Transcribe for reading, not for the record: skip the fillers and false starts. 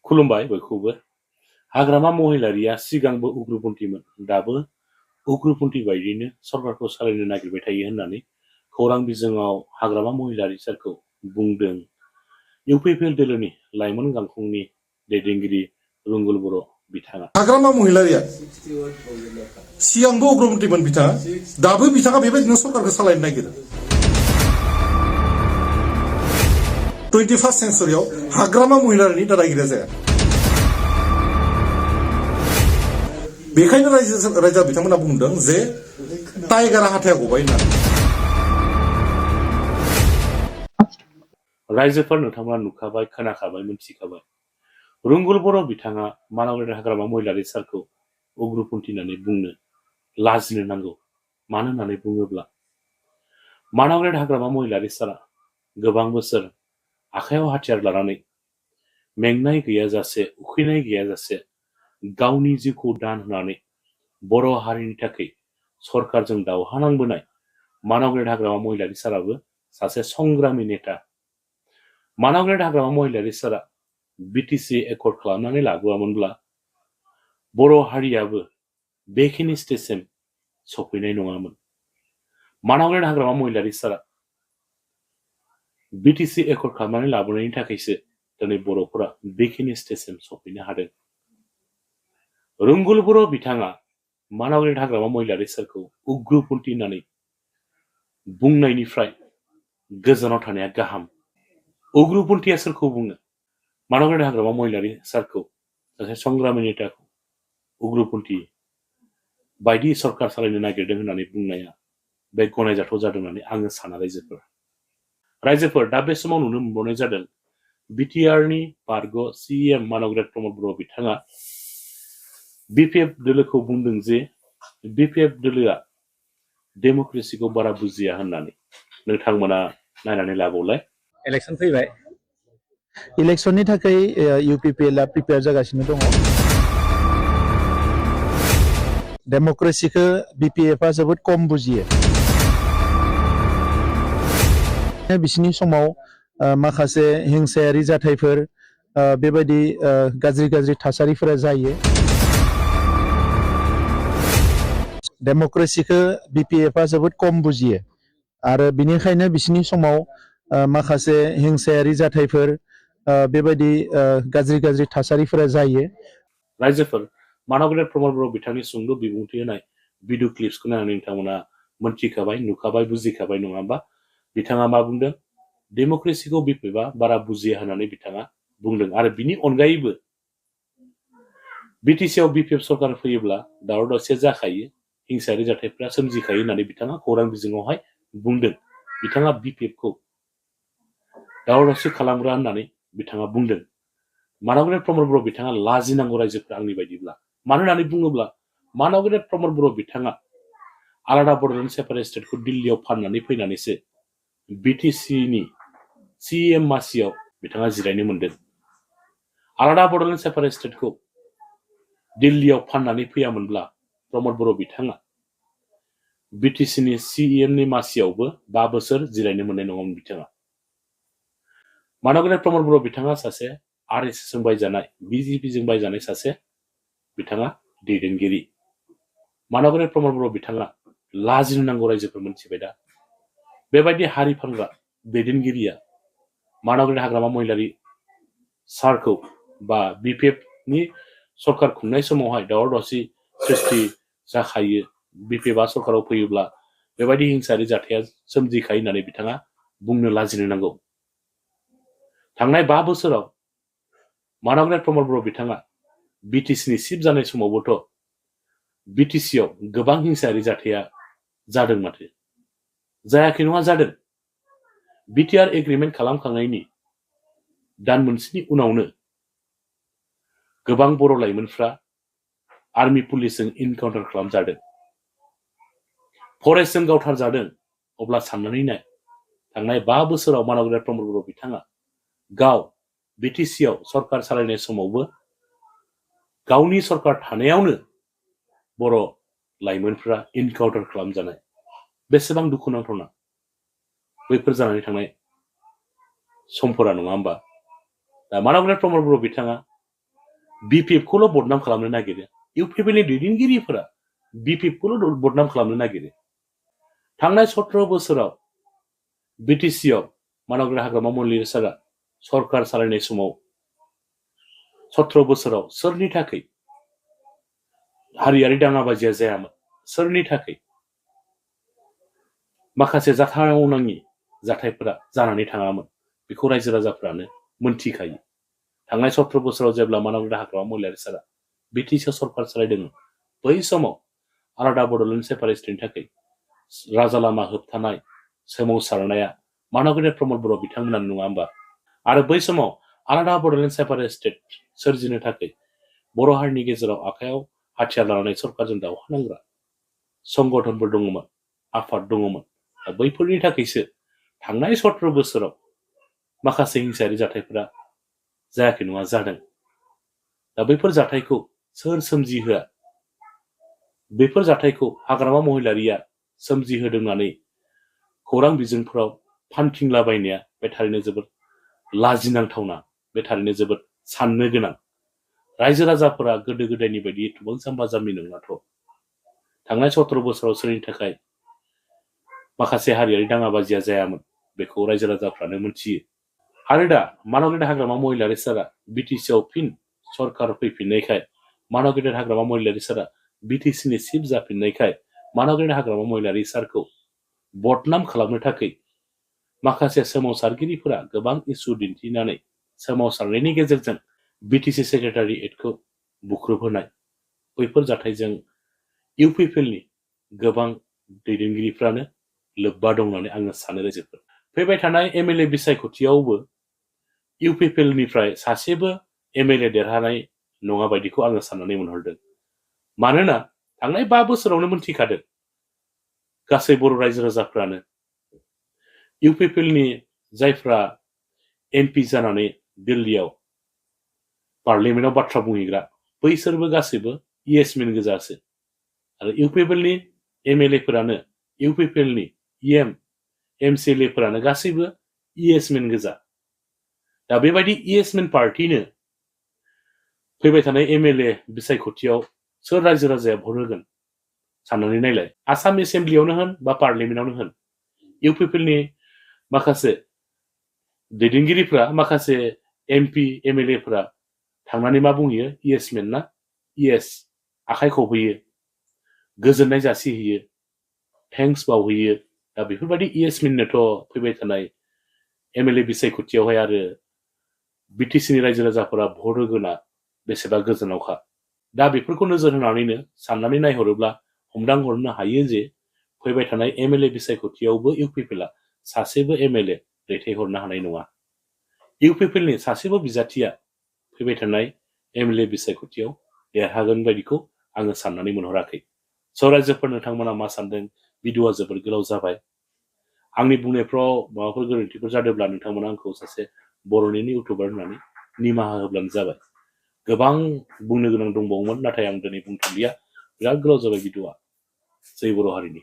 खुलुमबाय बयखौबो। हाग्रामा महिलारिया सिगांबो उग्रपन्थीमोन, दाबो उग्रपन्थी बायदिनो सरकारखौ सालायनो नागिरबाय थायो होननानै खौरां बिजोङाव हाग्रामा महिलारि सारखौ बुंदों इउपिपिएल दोलोनि लाइमोन गांखंनि दैदेनगिरि रंगुल बर' बिथाङा। हाग्रामा महिलारिया सिगांबो उग्रपन्थीमोन बिथाङा, दाबो बिथाङा बेबायदिनो सरकारखौ सालायनो नागिरो। 21st सेन्चुरियाव हाग्रामा महिलारिनि दादागिरिया जाया। बेखायनो रायजो बिथांमोना बुंदों जे टाइगारा हाथाया गबाय होननानै। रायजोफोर नोंथांमोना नुखाबाय, खोनाखाबाय, मिथिखाबाय। रंगुल बर' बिथाङा मानावगेट हाग्रामा महिलारि सारखौ उग्रपन्थी होननानै बुंनो लाजिनो नांगौ। मानो होननानै बुङोब्ला मानावगेट हाग्रामा महिलारि सारा गोबां बोसोर आखायाव हाथियार लानानै मेंनाय गैयाजासे, उखैनाय गैयाजासे गावनि जिउखौ दान होनानै बर' हारिनि थाखाय सरकारजों दावहा नांबोनाय मानावगेट हाग्रामा महिलारि साराबो सासे संग्रामि नेता। मानावगेट हाग्रामा महिलारि सारा बिटिसि एकर्ड खालामनानै लाबोआमोनब्ला बर' हारियाबो बेखिनि स्टेजसिम सफैनाय नङामोन। मानावगेट हाग्रामा महिलारि सारा बिटिसि एकर्ड खालामनानै लाबोनायनि थाखायसो दिनै बर'फोरा बेखिनि स्टेजसिम सफैनो हादों। रंगुल बर' बिथाङा मानावगेट हाग्रामा महिलारि सारखौ उग्रपन्थी होननानै बुंनायनिफ्राय गोजानाव थानाया गाहाम। उग्रपन्थीया सोरखौ बुङो? मानावगेट हाग्रामा महिलारि सारखौ सासे संग्रामि नेताखौ उग्रपन्थी बायदि सरकार सालायनो नागिरदों होननानै बुंनाया बे गनायजाथाव जादों होननानै आङो साना। रायजोफोर दा बे समाव नुनो मोनबावनाय जादों बिटिआरनि बारग' सिएम मानावगेट प्रमद बर' बिथाङा बिपिएफ दोलोखौ बुंदों जे बिपिएफ दोलोआ डेम'क्रेसिखौ बारा बुजिया होननानै। नोंथांमोना नायनानै लाबावलाय। इलेक्शन फैबाय। इलेक्शननि थाखाय इउपिपिएलआ प्रिपेयार जागासिनो दङ। डेम'क्रेसिखौ बिपिएफआ जोबोद खम बुजियो। बिसिनि समाव माखासे हिंसायारि जाथायफोर बेबायदि गाज्रि थासारिफोरा जायो। डेम'क्रेसिखौ बिपिएफआ जोबोद खम बुजियो आरो बिनिखायनो बिसिनि समाव माखासे हिंसायारि जाथायफोर बेबायदि गाज्रि थासारिफोरा जायो। रायजोफोर मानावगेट प्रमद बर' बिथांनि सुंद' बिबुंथि होनाय भिडिअ क्लिप्सखौ नायनानै नोंथांमोना मोनथिखाबाय, नुखाबाय, बुजिखाबाय नङा होमबा? बिथाङा मा बुंदों? डेम'क्रेसिखौ बिपिएफआ बारा बुजिया होननानै बिथाङा बुंदों। आरो बिनि अनगायैबो बिटिसिआव बिपिएफ सरकार फैयोब्ला दावराव दावसिया जाखायो, हिंसायारि जाथायफ्रा सोमजिखायो होननानै बिथाङा खौरां बिजोङावहाय बुंदों। बिथाङा बिपिएफखौ दावराव दावसि खालामग्रा होननानै बिथाङा बुंदों। मानावगेट प्रमद बर' बिथाङा लाजिनांगौ रायजोफ्रा आंनि बायदिब्ला। मानो होननानै बुङोब्ला मानावगेट प्रमद बर' बिथाङा आलादा बड'लेण्ड सेपारेट स्टेटखौ दिल्लीयाव फाननानै फैनानैसो बिटिसिनि सिएम मासियाव बिथाङा जिरायनो मोनदों। आलादा बड'लेण्ड सेपारेट स्टेटखौ दिल्लीयाव फाननानै फैयामोनब्ला प्रमद बर' बिथाङा बिटिसिनि सिएमनि मासियावबो 5 बोसोर जिरायनो मोननाय नङामोन बिथाङा। मानावगेट प्रमद बर' बिथाङा सासे आरएसएसजों बायजानाय, बिजेपिजों बायजानाय सासे बिथाङा दैदेनगिरि। मानावगेट प्रमद बर' बिथाङा लाजिनो नांगौ रायजोफोर मोनथिबाय दा। बेबायदि हारि फानग्रा दैदेनगिरिया मानावगेट हाग्रामा महिलारि सारखौ बा बिपिएफनि सरकार खुंनाय समावहाय दावराव दावसि सृष्टि जाखायो, बिपिएफआ सरकाराव फैयोब्ला बेबायदि हिंसायारि जाथाया सोमजिखायो होननानै बिथाङा बुंनो लाजिनो नांगौ। थांनाय 5 बोसोराव मानावगेट प्रमद बर' बिथाङा बिटिसिनि चिफ जानाय समावबोथ' बिटिसिआव गोबां हिंसायारि जाथाया जादों माथो। जायाखै नङा, जादों। बिटिआर एग्रिमेन्ट खालामखांनायनि दान मोनसेनि उनावनो गोबां बर' लाइमोनफ्रा आर्मि पुलिसजों इनकाउन्टार खालामजादों, फरेस्टजों गावथारजादों। अब्ला साननानै नाय, थांनाय 5 बोसोराव मानावगेट प्रमद बर' बिथाङा गाव बिटिसिआव सरकार सालायनाय समावबो गावनि सरकार थानायावनो बर' लाइमोनफ्रा इनकाउन्टार खालामजानाय। बेसेबां दुखुनांथावना बैफोर जानानै थांनाय समफोरा, नङा होमबा? दा मानावगेट प्रमद बर' बिथाङा BPF खौल' बदनाम खालामनो नागिरो इउपिपिएलनि दैदेनगिरिफोरा BPF खौल' बदनाम खालामनो नागिरो थांनाय 17 बोसोराव बिटिसिआव मानगोनां हाग्रामा महिलारी सारा सरकार सालायनाय समाव 17 बोसोराव सोरनि थाखाय हारियारि दाङाबाजिया जायामोन सोरनि थाखाय माखासे जाथावनाङि जाथायफोरा जानानै थाङामोन बेखौ रायजो राजाफ्रानो मोनथिखायो थांनाय 17 बोसोराव जेब्ला मानगोनां हाग्रामा महिलारी सारा बिटिसि सरकार सालायदोंमोन बै समाव आलादा बड'लेण्ड सेपारेटनि थाखाय राजा लामा होबथानाय सोमावसारनाया मानगोनां प्रमद बर' बिथांमोनानो नङा होमबा आरो बै समाव आलादा बड'लेण्ड सेपारेट स्टेट सोरजिनो थाखाय बर' हारिनि गेजेराव आखायाव हाथियार लानानै सरकारजों दावहा नांग्रा संगठनफोर दङमोन आफाद दङमोन दा बैफोरनि थाखायसो थांनाय 17 बोसोराव माखासे हिंसायारि जाथायफोरा जायाखै नङा जादों दा बैफोर जाथायखौ सोर सोमजिहोआ बेफोर जाथायखौ हाग्रामा महिलारीया सोमजिहोदों होननानै खौरां बिजोंफोराव फानथिंलाबायनाया बे थारैनो जोबोद लाजिनांथावना बे थारैनो जोबोद साननो गोनां रायजो राजाफोरा गोदो गोदायनि बायदि एथबां जाम्बा जाम्बि नङाथ' थांनाय 17 बोसोराव सोरनि थाखाय माखासे हारियारि दाङाबाजिया जायामोन बेखौ रायजो राजाफ्रानो मोनथियो आरो दा मानगोनां हाग्रामा महिलारी सारा बिटिसिआव फिन सरकार फैफिननायखाय मानगोनां हाग्रामा महिलारी सारा बिटिसिनि चिफ जाफिननायखाय मानगोनां हाग्रामा महिलारी सारखौ बदनाम खालामनो थाखाय माखासे सोमावसारगिरिफोरा गोबां इस्यु दिन्थिनानै सोमावसारनायनि गेजेरजों बिटिसि सेक्रेटारियेटखौ बुख्रुबहोनाय बैफोर जाथायजों इउपिपिएलनि गोबां दैदेनगिरिफ्रानो लोब्बा दं होननानै आङो सानो रायजोफोर फैबाय थानाय एमएलए बिसायख'थियावबो इउपिपिएलनिफ्राय सासेबो एमएलए देरहानाय नङा बायदिखौ आङो साननानै मोनहरदों मानोना थांनाय 5 बोसोरावनो मोनथिखादों गासै बर' रायजो राजाफ्रानो इउपिपिएलनि जायफ्रा एमपि जानानै दिल्लीयाव पार्लियामेन्टआव बाथ्रा बुंहैग्रा बैसोरबो गासैबो इएसमेन गोजासो आरो इउपिपिएलनि एमएलएफोरानो इउपिपिएलनि इएम एमसिएलएफोरानो गासैबो इएसमेन गोजा दा बेबायदि इएसमेन पार्टिनो फैबाय थानाय एमएलए बिसायख'थियाव सोर रायजो राजाया भट होगोन साननानै नायलाय आसाम एसेम्ब्लियावनो होन बा पार्लियामेन्टआवनो होन इउपिपिएलनि माखासे दैदेनगिरिफ्रा माखासे एमपि एमएलएफोरा थांनानै मा बुंहैयो इएसमेन ना इएस आखाइ खबहैयो गोजोननाय जासिहैयो थेंक्स बावहैयो दा बेफोरबायदि इएसमेननोथ' फैबाय थानाय एमएलए बिसायख'थियावहाय आरो बिटिसिनि रायजो राजाफोरा भट होगोना बेसेबा गोजानावखा दा बेफोरखौ नोजोर होनानैनो साननानै नायहरोब्ला हमदांहरनो हायो जे फैबाय थानाय एमएलए बिसायख'थियावबो इउपिपिएलआ सासेबो एमएलए दैथायहरनो हानाय नङा इउपिपिएलनि सासेबो बिजाथिया फैबाय थानाय एमएलए बिसायख'थियाव देरहागोन बायदिखौ आङो साननानै मोनहराखै स' रायजोफोर नोंथांमोना मा सानदों भिडिअआ जोबोद गोलाव जाबाय आंनि बुंनायफ्राव माबाफोर गोरोन्थिफोर जादोंब्ला नोंथांमोना आंखौ सासे बर'निनो इउटुबार होननानै निमाहा होब्लानो जाबाय गोबां बुंनो गोनां दंबावोमोन नाथाय आं दिनै बुंथ'लिया बिराद गोलाव जाबाय भिडिअआ जै बर' हारिनि